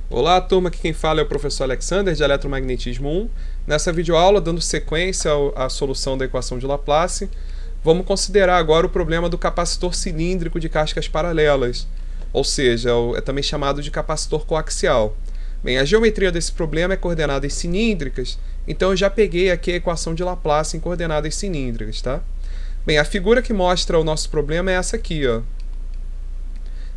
Olá, turma, aqui quem fala é o professor Alexander, de Eletromagnetismo 1. Nessa videoaula, dando sequência à solução da equação de Laplace, vamos considerar agora o problema do capacitor cilíndrico de cascas paralelas, ou seja, é também chamado de capacitor coaxial. Bem, a geometria desse problema é coordenadas cilíndricas, então eu já peguei aqui a equação de Laplace em coordenadas cilíndricas, tá? Bem, a figura que mostra o nosso problema é essa aqui, ó.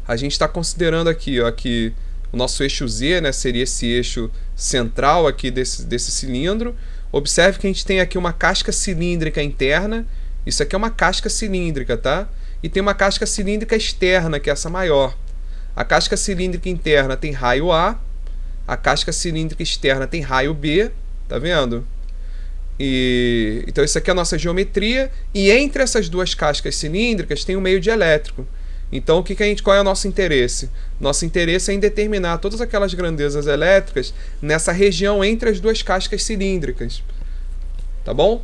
A gente está considerando aqui, ó, que o nosso eixo Z, né, seria esse eixo central aqui desse cilindro. Observe que a gente tem aqui uma casca cilíndrica interna. Isso aqui é uma casca cilíndrica, tá? E tem uma casca cilíndrica externa, que é essa maior. A casca cilíndrica interna tem raio A. A casca cilíndrica externa tem raio B. Tá vendo? Então isso aqui é a nossa geometria. E entre essas duas cascas cilíndricas tem um meio dielétrico. Então, qual é o nosso interesse? Nosso interesse é em determinar todas aquelas grandezas elétricas nessa região entre as duas cascas cilíndricas. Tá bom?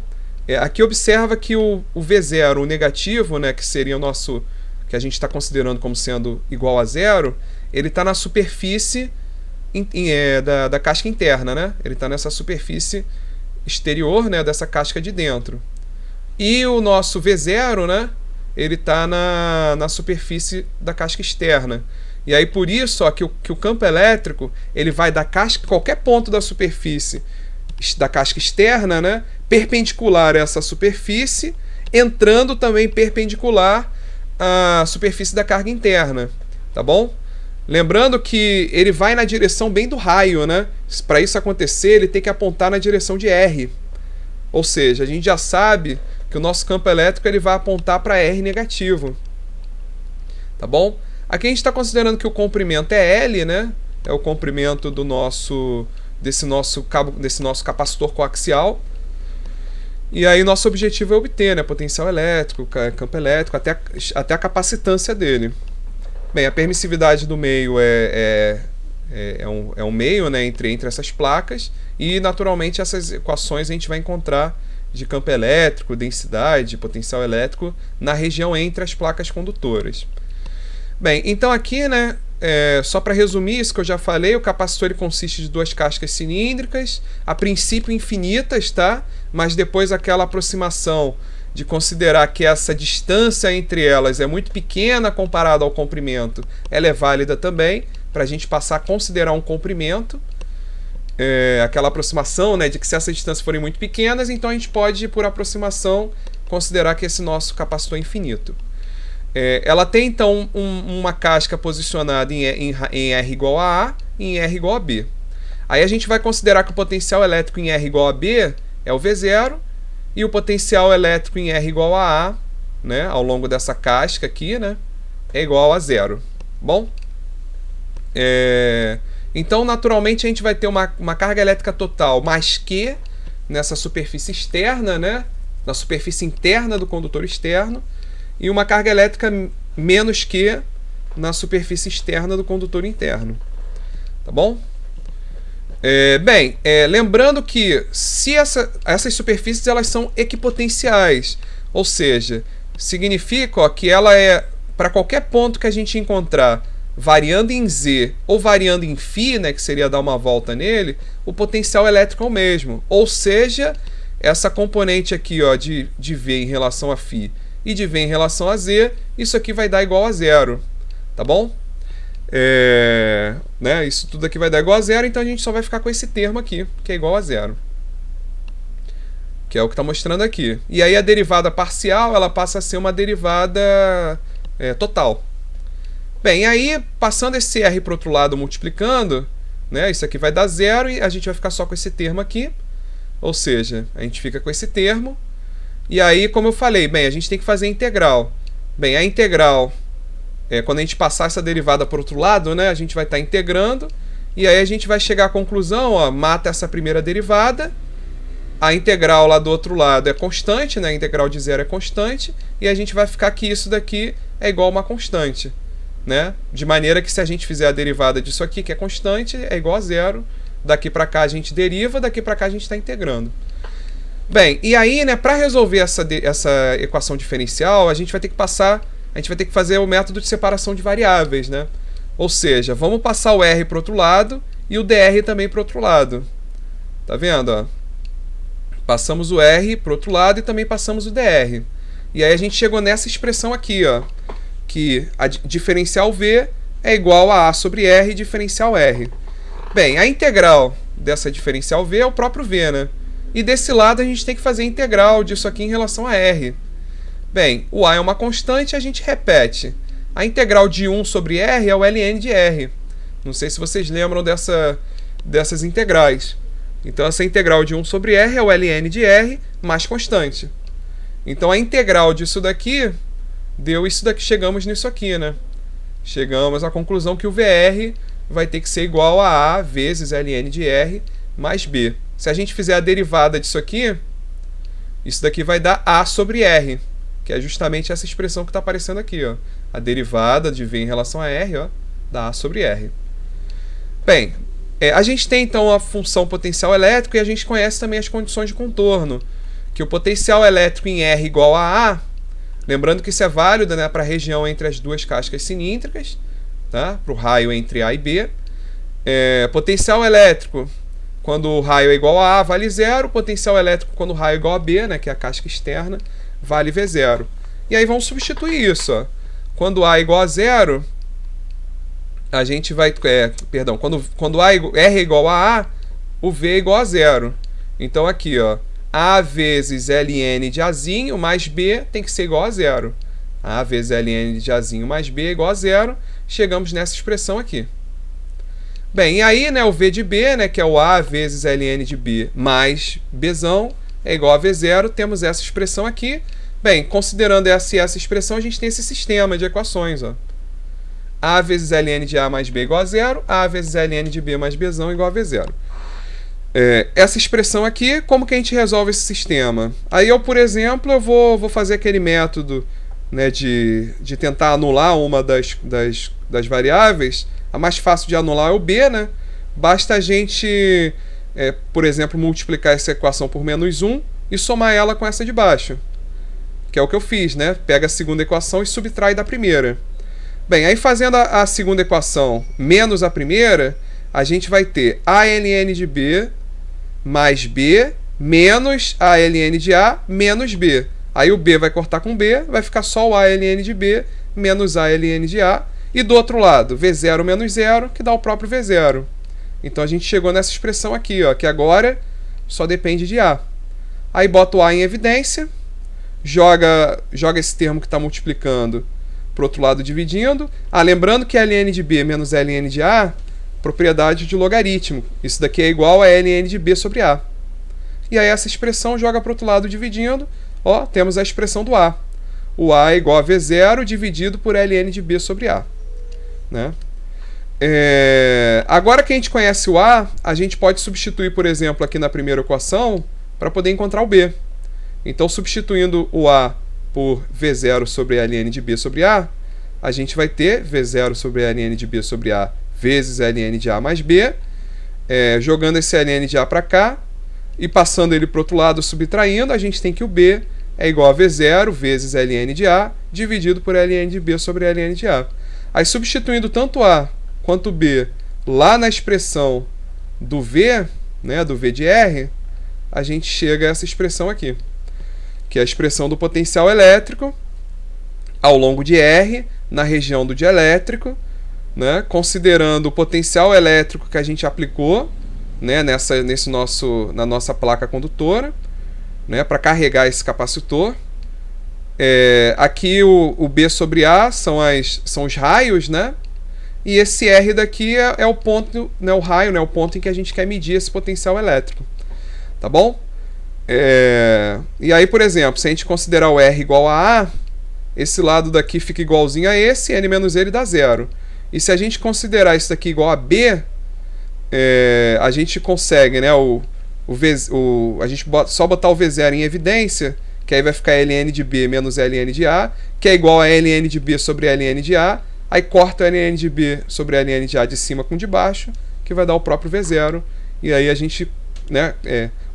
Aqui observa que o V0, o negativo, né, que seria o nosso, que a gente está considerando como sendo igual a zero, ele está na superfície da casca interna, né? Ele está nessa superfície exterior, né, dessa casca de dentro. E o nosso V0, né, ele está na superfície da casca externa. E aí por isso ó, que o campo elétrico ele vai da casca, qualquer ponto da superfície da casca externa, né, perpendicular a essa superfície, entrando também perpendicular à superfície da carga interna. Tá bom? Lembrando que ele vai na direção bem do raio, né? Para isso acontecer, ele tem que apontar na direção de R. Ou seja, a gente já sabe que o nosso campo elétrico ele vai apontar para R negativo. Tá bom? Aqui a gente está considerando que o comprimento é L, né? É o comprimento desse nosso capacitor coaxial. E aí nosso objetivo é obter, né, potencial elétrico, campo elétrico, até a capacitância dele. Bem, a permissividade do meio é um meio, né, entre essas placas. E naturalmente essas equações a gente vai encontrar de campo elétrico, densidade, potencial elétrico na região entre as placas condutoras. Bem, então aqui, né, só para resumir isso que eu já falei, o capacitor ele consiste de duas cascas cilíndricas, a princípio infinitas, tá? Mas depois aquela aproximação de considerar que essa distância entre elas é muito pequena comparada ao comprimento, ela é válida também, para a gente passar a considerar um comprimento. Aquela aproximação, né, de que se essas distâncias forem muito pequenas, então a gente pode, por aproximação, considerar que esse nosso capacitor é infinito. Ela tem, então, uma casca posicionada em R igual a A e em R igual a B. Aí a gente vai considerar que o potencial elétrico em R igual a B é o V0 e o potencial elétrico em R igual a A, né, ao longo dessa casca aqui, né, é igual a zero. Bom? Então, naturalmente, a gente vai ter uma carga elétrica total mais Q nessa superfície externa, né? Na superfície interna do condutor externo, e uma carga elétrica menos Q na superfície externa do condutor interno. Tá bom? Lembrando que se essas superfícies elas são equipotenciais, ou seja, significa ó, que ela é, para qualquer ponto que a gente encontrar variando em Z ou variando em φ, né, que seria dar uma volta nele, o potencial elétrico é o mesmo. Ou seja, essa componente aqui ó, de V em relação a φ e de V em relação a Z, isso aqui vai dar igual a zero. Tá bom? Né, isso tudo aqui vai dar igual a zero, então a gente só vai ficar com esse termo aqui, que é igual a zero. Que é o que está mostrando aqui. E aí a derivada parcial ela passa a ser uma derivada total. Bem, aí, passando esse R para o outro lado, multiplicando, né, isso aqui vai dar zero e a gente vai ficar só com esse termo aqui. Ou seja, a gente fica com esse termo. E aí, como eu falei, bem, a gente tem que fazer a integral. Bem, a integral, quando a gente passar essa derivada para o outro lado, né, a gente vai estar integrando. E aí a gente vai chegar à conclusão, ó, mata essa primeira derivada. A integral lá do outro lado é constante, né, a integral de zero é constante. E a gente vai ficar que isso daqui é igual a uma constante. Né? De maneira que se a gente fizer a derivada disso aqui, que é constante, é igual a zero. Daqui para cá a gente deriva, daqui para cá a gente está integrando. Bem, e aí, né, para resolver essa equação diferencial, a gente vai ter que fazer o método de separação de variáveis, né? Ou seja, vamos passar o R para o outro lado e o dr também para o outro lado. Tá vendo? Ó? Passamos o r para o outro lado e também passamos o dr. E aí a gente chegou nessa expressão aqui, ó, que a diferencial v é igual a sobre r diferencial r. Bem, a integral dessa diferencial v é o próprio v, né? E desse lado a gente tem que fazer a integral disso aqui em relação a r. Bem, o a é uma constante, a gente repete. A integral de 1 sobre r é o ln de r. Não sei se vocês lembram dessas integrais. Então, essa integral de 1 sobre r é o ln de r mais constante. Então, a integral disso daqui deu isso daqui, chegamos nisso aqui, né? Chegamos à conclusão que o VR vai ter que ser igual a vezes ln de r mais b. Se a gente fizer a derivada disso aqui, isso daqui vai dar a sobre r, que é justamente essa expressão que está aparecendo aqui, ó. A derivada de v em relação a r, ó, dá a sobre r. Bem, a gente tem então a função potencial elétrico e a gente conhece também as condições de contorno, que o potencial elétrico em R igual a A, lembrando que isso é válido, né, para a região entre as duas cascas cilíndricas, tá? Para o raio entre A e B. Potencial elétrico, quando o raio é igual a A, vale 0. Potencial elétrico, quando o raio é igual a B, né, que é a casca externa, vale V0. E aí vamos substituir isso. Ó. Quando A é igual a 0, a gente vai... quando R é igual a A, o V é igual a 0. Então aqui, ó, A vezes ln de Azinho mais B tem que ser igual a 0. A vezes ln de Azinho mais B é igual a 0. Chegamos nessa expressão aqui. Bem, e aí, né, o V de B, né, que é o A vezes ln de B mais Bzão, é igual a V0. Temos essa expressão aqui. Bem, considerando essa expressão, a gente tem esse sistema de equações. Ó. A vezes ln de A mais B igual a 0. A vezes ln de B mais Bzão igual a V0. Essa expressão aqui, como que a gente resolve esse sistema? Aí eu, por exemplo, eu vou fazer aquele método, né, de tentar anular uma das variáveis. A mais fácil de anular é o B, né? Basta a gente, por exemplo, multiplicar essa equação por menos 1 e somar ela com essa de baixo. Que é o que eu fiz, né? Pega a segunda equação e subtrai da primeira. Bem, aí fazendo a segunda equação menos a primeira, a gente vai ter a ln de B mais B menos a ln de A menos B. Aí o B vai cortar com B, vai ficar só o a ln de B menos a ln de A. E do outro lado, V0 menos 0, que dá o próprio V0. Então a gente chegou nessa expressão aqui, ó, que agora só depende de A. Aí bota o A em evidência, joga esse termo que está multiplicando para o outro lado dividindo. Lembrando que ln de B menos ln de A, propriedade de logaritmo. Isso daqui é igual a ln de B sobre A. E aí essa expressão joga para o outro lado dividindo. Ó, temos a expressão do A. O A é igual a V0 dividido por ln de B sobre A. Né? Agora que a gente conhece o A, a gente pode substituir, por exemplo, aqui na primeira equação para poder encontrar o B. Então, substituindo o A por V0 sobre ln de B sobre A, a gente vai ter V0 sobre ln de B sobre A vezes ln de A mais B, jogando esse ln de A para cá e passando ele para o outro lado, subtraindo, a gente tem que o B é igual a V0 vezes ln de A dividido por ln de B sobre ln de A. Aí, substituindo tanto A quanto B lá na expressão do V, né, do V de R, a gente chega a essa expressão aqui, que é a expressão do potencial elétrico ao longo de R, na região do dielétrico, né, considerando o potencial elétrico que a gente aplicou, né, na nossa placa condutora, né, para carregar esse capacitor. Aqui o B sobre A são os raios, né? E esse R daqui é o ponto, né, o raio, né, o ponto em que a gente quer medir esse potencial elétrico. Tá bom? E aí, por exemplo, se a gente considerar o R igual a A, esse lado daqui fica igualzinho a esse, N menos ele dá 0. E se a gente considerar isso daqui igual a B, a gente consegue, né, a gente só botar o V0 em evidência, que aí vai ficar ln de B menos ln de A, que é igual a ln de B sobre ln de A, aí corta ln de B sobre ln de A de cima com de baixo, que vai dar o próprio V0, e aí a gente, né,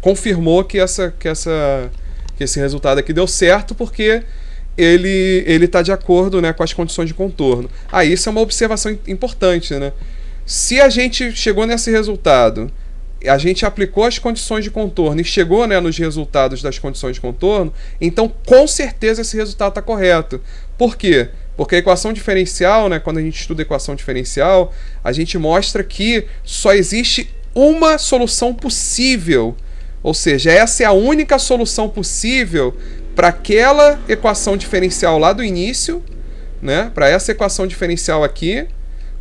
confirmou que esse resultado aqui deu certo, porque ele está de acordo, né, com as condições de contorno. Isso é uma observação importante, né? Se a gente chegou nesse resultado, a gente aplicou as condições de contorno e chegou, né, nos resultados das condições de contorno, então com certeza esse resultado está correto. Por quê? Porque a equação diferencial, né, quando a gente estuda a equação diferencial, a gente mostra que só existe uma solução possível. Ou seja, essa é a única solução possível para aquela equação diferencial lá do início, né, para essa equação diferencial aqui,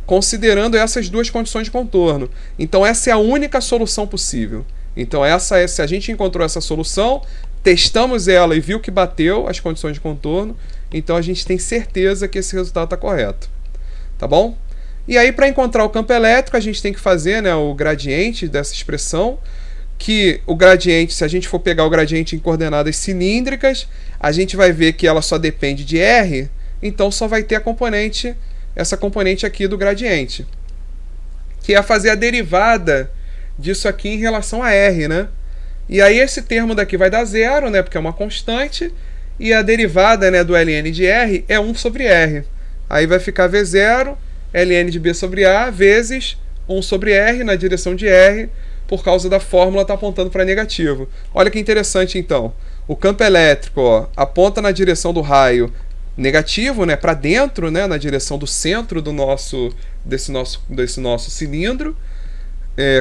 considerando essas duas condições de contorno. Então essa é a única solução possível. Então se a gente encontrou essa solução, testamos ela e viu que bateu as condições de contorno, então a gente tem certeza que esse resultado está correto. Tá bom? E aí, para encontrar o campo elétrico, a gente tem que fazer, né, o gradiente dessa expressão, que o gradiente, se a gente for pegar o gradiente em coordenadas cilíndricas, a gente vai ver que ela só depende de R, então só vai ter a componente, essa componente aqui do gradiente, que é fazer a derivada disso aqui em relação a R, né? E aí esse termo daqui vai dar zero, né, porque é uma constante, e a derivada, né, do ln de R é 1 sobre R. Aí vai ficar V0, ln de B sobre A, vezes 1 sobre R na direção de R, por causa da fórmula está apontando para negativo. Olha que interessante, então. O campo elétrico, ó, aponta na direção do raio negativo, né, para dentro, né, na direção do centro desse nosso cilindro,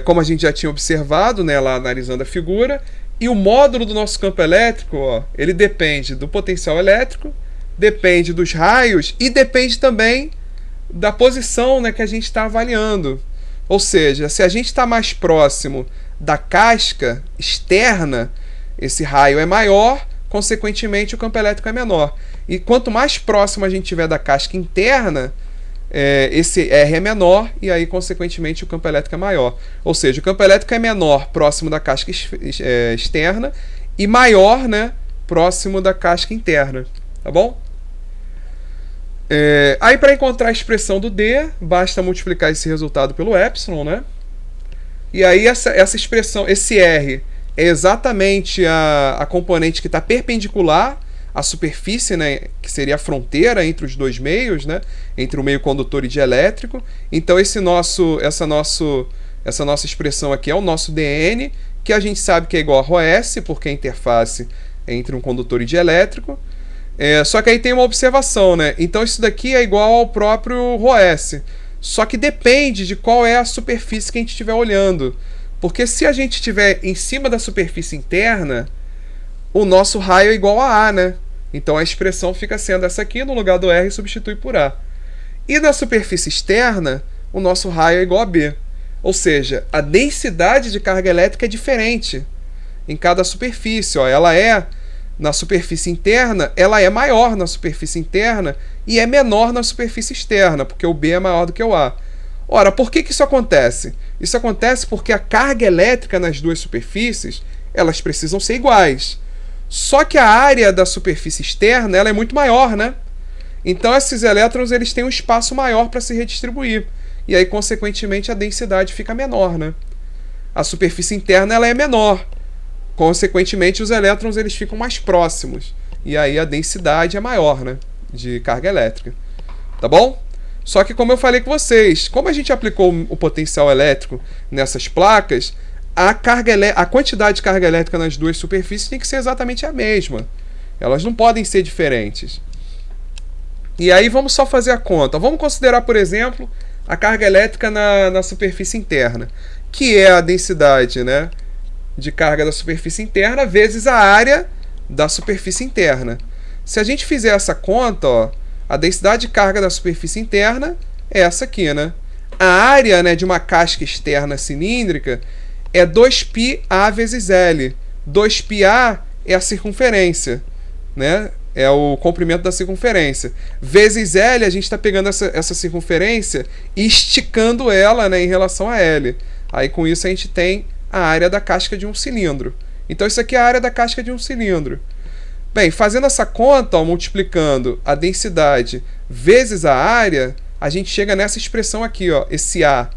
como a gente já tinha observado, né, lá analisando a figura. E o módulo do nosso campo elétrico, ó, ele depende do potencial elétrico, depende dos raios e depende também da posição, né, que a gente está avaliando. Ou seja, se a gente está mais próximo da casca externa, esse raio é maior, consequentemente o campo elétrico é menor. E quanto mais próximo a gente estiver da casca interna, esse R é menor e aí, consequentemente, o campo elétrico é maior. Ou seja, o campo elétrico é menor próximo da casca externa e maior, né, próximo da casca interna. Tá bom? Aí, para encontrar a expressão do D, basta multiplicar esse resultado pelo epsilon, né? E aí essa expressão, esse R, é exatamente a componente que está perpendicular à superfície, né, que seria a fronteira entre os dois meios, né, entre o meio condutor e dielétrico. Então essa nossa expressão aqui é o nosso dN, que a gente sabe que é igual a ρS, porque a interface é entre um condutor e dielétrico. Só que aí tem uma observação, né? Então isso daqui é igual ao próprio ρS. Só que depende de qual é a superfície que a gente estiver olhando. Porque se a gente estiver em cima da superfície interna, o nosso raio é igual a A, né? Então a expressão fica sendo essa aqui, no lugar do R substitui por A. E na superfície externa, o nosso raio é igual a B. Ou seja, a densidade de carga elétrica é diferente em cada superfície. Ó, na superfície interna, ela é maior na superfície interna e é menor na superfície externa, porque o B é maior do que o A. Ora, por que isso acontece? Isso acontece porque a carga elétrica nas duas superfícies, elas precisam ser iguais. Só que a área da superfície externa, ela é muito maior, né? Então esses elétrons, eles têm um espaço maior para se redistribuir. E aí, consequentemente, a densidade fica menor, né? A superfície interna, ela é menor. Consequentemente, os elétrons, eles ficam mais próximos. E aí a densidade é maior, né, de carga elétrica. Tá bom? Só que, como eu falei com vocês, como a gente aplicou o potencial elétrico nessas placas, a quantidade de carga elétrica nas duas superfícies tem que ser exatamente a mesma. Elas não podem ser diferentes. E aí vamos só fazer a conta. Vamos considerar, por exemplo, a carga elétrica na superfície interna, que é a densidade, né, de carga da superfície interna vezes a área da superfície interna. Se a gente fizer essa conta, ó, a densidade de carga da superfície interna é essa aqui, né? A área, né, de uma casca externa cilíndrica é 2πa vezes L. 2πa é a circunferência, né? É o comprimento da circunferência. Vezes L, a gente está pegando essa circunferência e esticando ela, né, em relação a L. Aí, com isso, a gente tem a área da casca de um cilindro. Então, isso aqui é a área da casca de um cilindro. Bem, fazendo essa conta, ó, multiplicando a densidade vezes a área, a gente chega nessa expressão aqui, ó, esse A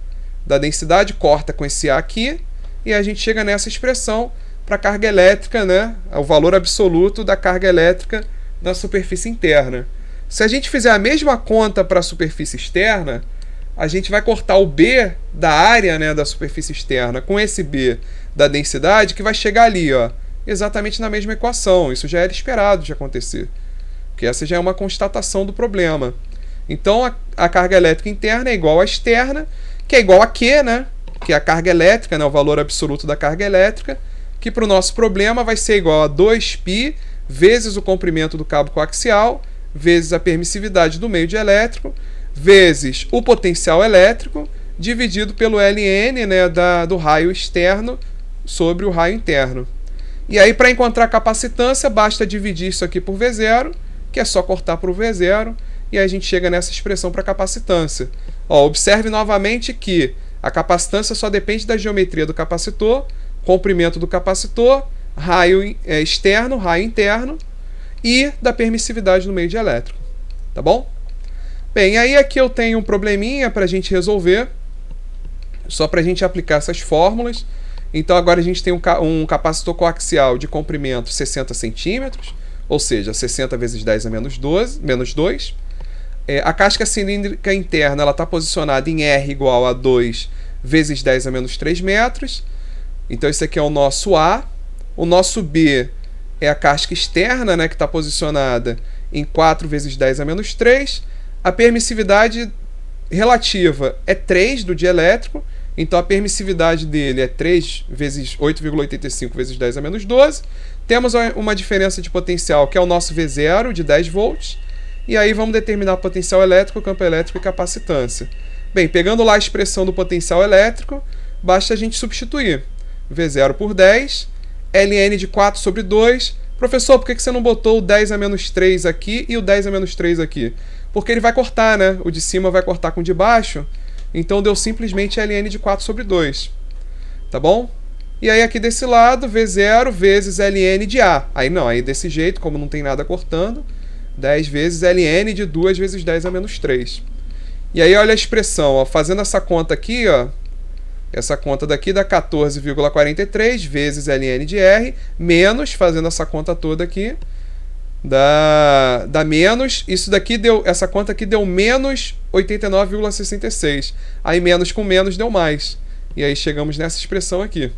da densidade corta com esse A aqui, e a gente chega nessa expressão para a carga elétrica, né, o valor absoluto da carga elétrica na superfície interna. Se a gente fizer a mesma conta para a superfície externa, a gente vai cortar o B da área, né, da superfície externa com esse B da densidade, que vai chegar ali, ó, exatamente na mesma equação. Isso já era esperado de acontecer, porque essa já é uma constatação do problema. Então, a carga elétrica interna é igual à externa, que é igual a Q, né, que é a carga elétrica, né, o valor absoluto da carga elétrica, que para o nosso problema vai ser igual a 2π vezes o comprimento do cabo coaxial, vezes a permissividade do meio dielétrico, vezes o potencial elétrico, dividido pelo ln, né, do raio externo sobre o raio interno. E aí, para encontrar a capacitância, basta dividir isso aqui por V0, que é só cortar por V0, e aí a gente chega nessa expressão para capacitância. Ó, observe novamente que a capacitância só depende da geometria do capacitor, comprimento do capacitor, raio externo, raio interno, e da permissividade no meio dielétrico. Tá bom? Bem, aí aqui eu tenho um probleminha para a gente resolver, só para a gente aplicar essas fórmulas. Então agora a gente tem um capacitor coaxial de comprimento 60 centímetros, ou seja, 60 vezes 10 a menos 2. A casca cilíndrica interna está posicionada em R igual a 2 vezes 10 a menos 3 metros. Então esse aqui é o nosso A. O nosso B é a casca externa, né, que está posicionada em 4 vezes 10 a menos 3. A permissividade relativa é 3 do dielétrico, então a permissividade dele é 3 vezes 8,85 vezes 10 a menos 12. Temos uma diferença de potencial, que é o nosso V0 de 10 volts. E aí vamos determinar potencial elétrico, campo elétrico e capacitância. Bem, pegando lá a expressão do potencial elétrico, basta a gente substituir V0 por 10, ln de 4 sobre 2. Professor, por que você não botou o 10 a menos 3 aqui e o 10 a menos 3 aqui? Porque ele vai cortar, né? O de cima vai cortar com o de baixo, então deu simplesmente ln de 4 sobre 2. Tá bom? E aí aqui desse lado, V0 vezes ln de A. Aí não, aí desse jeito, como não tem nada cortando, 10 vezes ln de 2 vezes 10 a menos 3. E aí olha a expressão, ó, fazendo essa conta aqui, ó, essa conta daqui dá 14,43 vezes ln de R, menos, fazendo essa conta toda aqui, dá menos, isso daqui deu, essa conta aqui deu menos 89,66. Aí menos com menos deu mais. E aí chegamos nessa expressão aqui.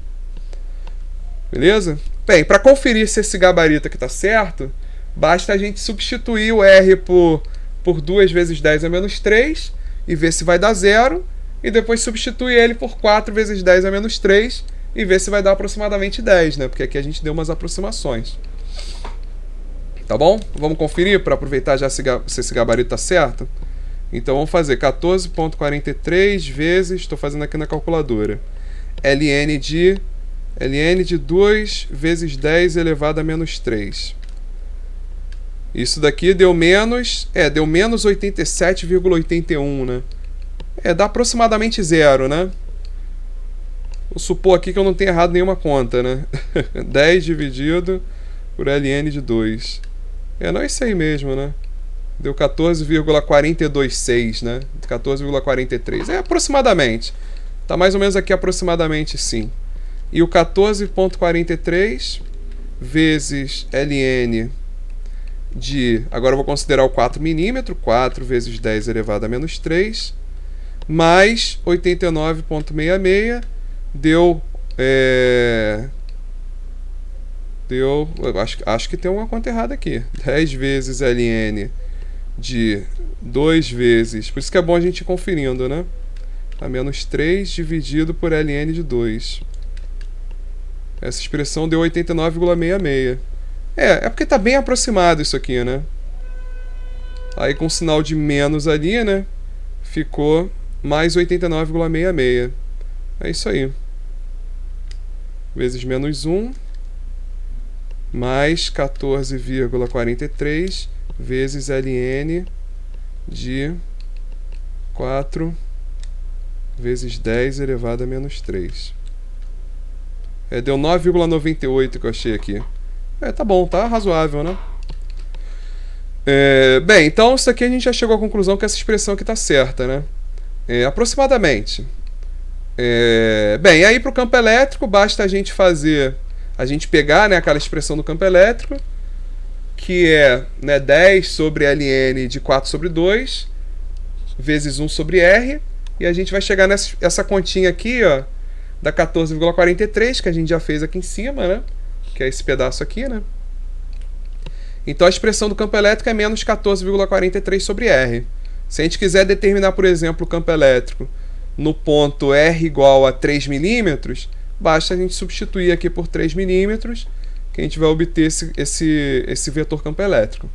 Beleza? Bem, para conferir se esse gabarito aqui está certo, basta a gente substituir o R por 2 vezes 10 a menos 3 e ver se vai dar 0. E depois substitui ele por 4 vezes 10 a menos 3 e ver se vai dar aproximadamente 10, né? Porque aqui a gente deu umas aproximações. Tá bom? Vamos conferir para aproveitar já se esse gabarito está certo? Então vamos fazer 14,43 vezes, estou fazendo aqui na calculadora, ln de 2 vezes 10 elevado a menos 3. Isso daqui deu menos 87,81, né? Dá aproximadamente 0, né? Vou supor aqui que eu não tenho errado nenhuma conta, né? 10 dividido por ln de 2. Não é isso aí mesmo, né? Deu 14,426, né? 14,43. Aproximadamente. Tá mais ou menos aqui aproximadamente, sim. E o 14,43 vezes ln de... Agora eu vou considerar o 4 milímetros. 4 vezes 10 elevado a menos 3. Mais 89,66 deu... Acho que tem uma conta errada aqui. 10 vezes ln de 2 vezes... Por isso que é bom a gente ir conferindo, né? A menos 3 dividido por ln de 2. Essa expressão deu 89,66. É porque está bem aproximado isso aqui, né? Aí com o sinal de menos ali, né? Ficou mais 89,66. É isso aí. Vezes menos 1, mais 14,43 vezes ln de 4 vezes 10 elevado a menos 3. Deu 9,98 que eu achei aqui. Tá bom, tá razoável, né? Bem, então isso aqui a gente já chegou à conclusão que essa expressão aqui está certa, né? Aproximadamente. Bem, aí para o campo elétrico basta a gente pegar, né, aquela expressão do campo elétrico, que é, né, 10 sobre ln de 4 sobre 2 vezes 1 sobre R, E a gente vai chegar nessa continha aqui, ó, da 14,43, que a gente já fez aqui em cima, né? Que é esse pedaço aqui, né? Então a expressão do campo elétrico é menos 14,43 sobre R. Se a gente quiser determinar, por exemplo, o campo elétrico no ponto R igual a 3 milímetros, basta a gente substituir aqui por 3 milímetros, que a gente vai obter esse vetor campo elétrico.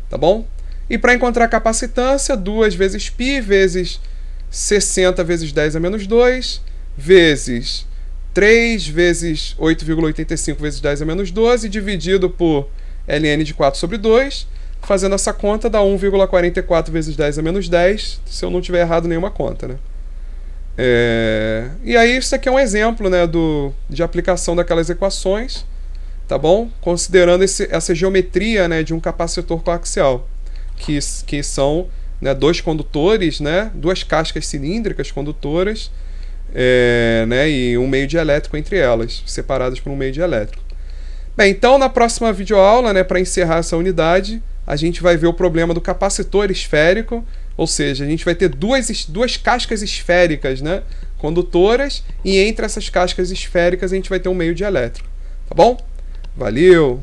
Tá bom? E para encontrar a capacitância, 2 vezes π vezes 60 vezes 10 a menos 2, vezes 3 vezes 8,85 vezes 10 a menos 12, dividido por ln de 4 sobre 2, fazendo essa conta dá 1,44 vezes 10 a menos 10, se eu não tiver errado nenhuma conta, né? E aí isso aqui é um exemplo, né, de aplicação daquelas equações, tá bom? Considerando essa geometria, né, de um capacitor coaxial, que são, né, dois condutores, né, duas cascas cilíndricas condutoras, né, e um meio dielétrico entre elas, separadas por um meio dielétrico. Bem, então na próxima videoaula, né, para encerrar essa unidade, a gente vai ver o problema do capacitor esférico, ou seja, a gente vai ter duas cascas esféricas, né, condutoras, e entre essas cascas esféricas a gente vai ter um meio dielétrico. Tá bom? Valeu!